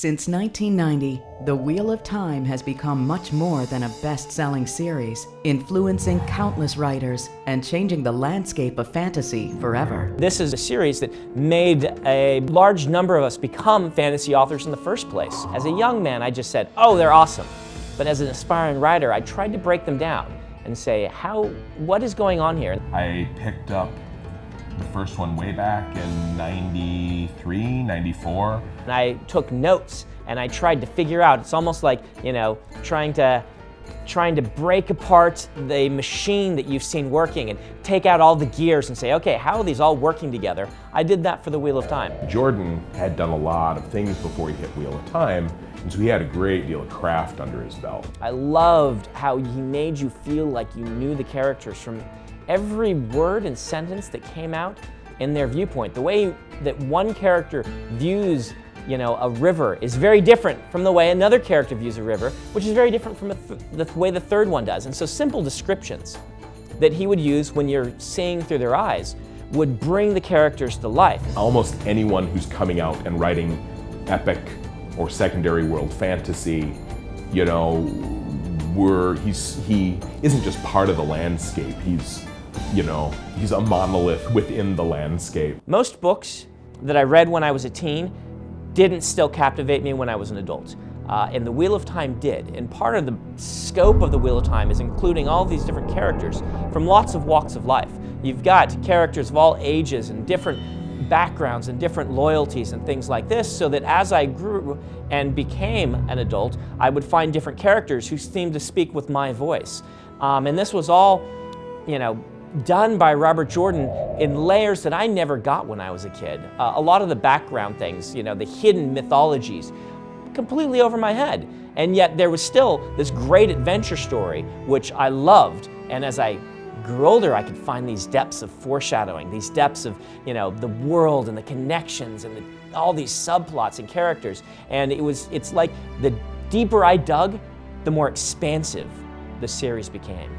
Since 1990, The Wheel of Time has become much more than a best-selling series, influencing countless writers and changing the landscape of fantasy forever. This is a series that made a large number of us become fantasy authors in the first place. As a young man, I just said, oh, they're awesome. But as an aspiring writer, I tried to break them down and say, what is going on here? I picked up the first one way back in 93, 94. And I took notes and I tried to figure out, it's almost like, trying to break apart the machine that you've seen working and take out all the gears and say, okay, how are these all working together? I did that for The Wheel of Time. Jordan had done a lot of things before he hit Wheel of Time, and so he had a great deal of craft under his belt. I loved how he made you feel like you knew the characters from every word and sentence that came out in their viewpoint. The way that one character views a river is very different from the way another character views a river, which is very different from the way the third one does. And so simple descriptions that he would use when you're seeing through their eyes would bring the characters to life. Almost anyone who's coming out and writing epic or secondary world fantasy, he isn't just part of the landscape. He's a monolith within the landscape. Most books that I read when I was a teen didn't still captivate me when I was an adult. And The Wheel of Time did. And part of the scope of The Wheel of Time is including all these different characters from lots of walks of life. You've got characters of all ages and different backgrounds and different loyalties and things like this, so that as I grew and became an adult, I would find different characters who seemed to speak with my voice. And this was all, done by Robert Jordan in layers that I never got when I was a kid. A lot of the background things, the hidden mythologies, completely over my head. And yet there was still this great adventure story, which I loved. And as I grew older, I could find these depths of foreshadowing, these depths of, the world and the connections and all these subplots and characters. And it's like the deeper I dug, the more expansive the series became.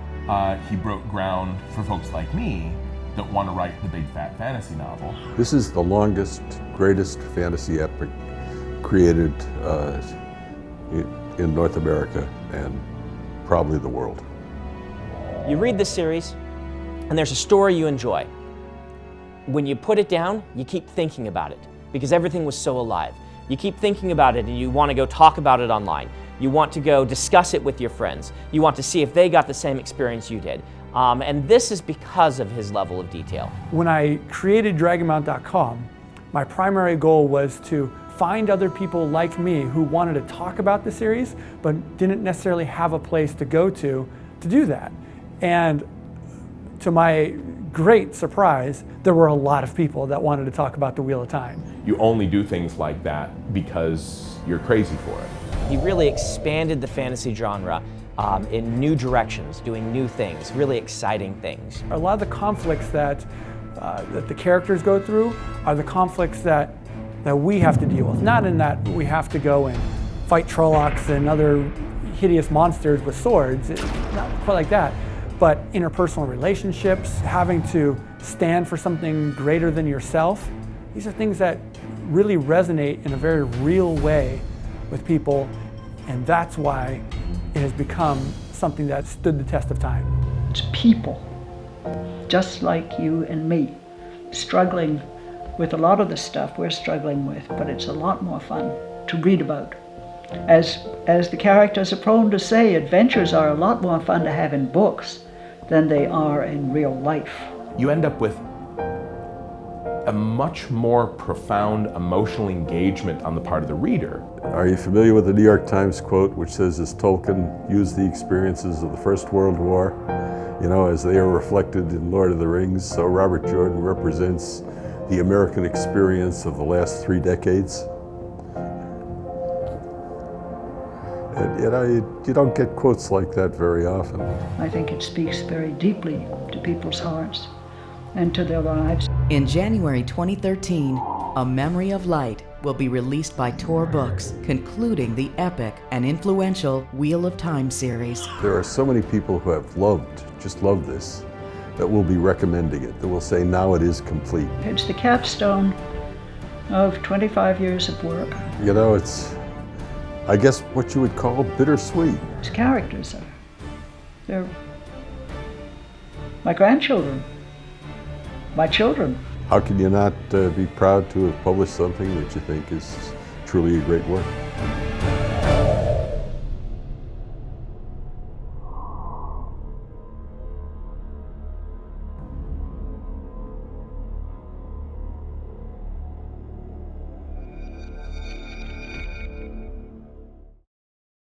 He broke ground for folks like me that want to write the big fat fantasy novel. This is the longest, greatest fantasy epic created in North America and probably the world. You read this series and there's a story you enjoy. When you put it down, you keep thinking about it because everything was so alive. You keep thinking about it and you want to go talk about it online. You want to go discuss it with your friends. You want to see if they got the same experience you did. And this is because of his level of detail. When I created DragonMount.com, my primary goal was to find other people like me who wanted to talk about the series, but didn't necessarily have a place to go to do that. And to my great surprise, there were a lot of people that wanted to talk about The Wheel of Time. You only do things like that because you're crazy for it. He really expanded the fantasy genre in new directions, doing new things, really exciting things. A lot of the conflicts that the characters go through are the conflicts that we have to deal with. Not in that we have to go and fight Trollocs and other hideous monsters with swords, not quite like that, but interpersonal relationships, having to stand for something greater than yourself. These are things that really resonate in a very real way with people, and that's why it has become something that stood the test of time. It's people, just like you and me, struggling with a lot of the stuff we're struggling with, but it's a lot more fun to read about. As the characters are prone to say, adventures are a lot more fun to have in books than they are in real life. You end up with a much more profound emotional engagement on the part of the reader. Are you familiar with the New York Times quote which says, as Tolkien used the experiences of the First World War, as they are reflected in Lord of the Rings, so Robert Jordan represents the American experience of the last 3 decades? And you don't get quotes like that very often. I think it speaks very deeply to people's hearts and to their lives. In January 2013, A Memory of Light will be released by Tor Books, concluding the epic and influential Wheel of Time series. There are so many people who have just loved this, that will be recommending it, that will say now it is complete. It's the capstone of 25 years of work. I guess what you would call bittersweet. His characters they're my grandchildren, my children. How can you not be proud to have published something that you think is truly a great work?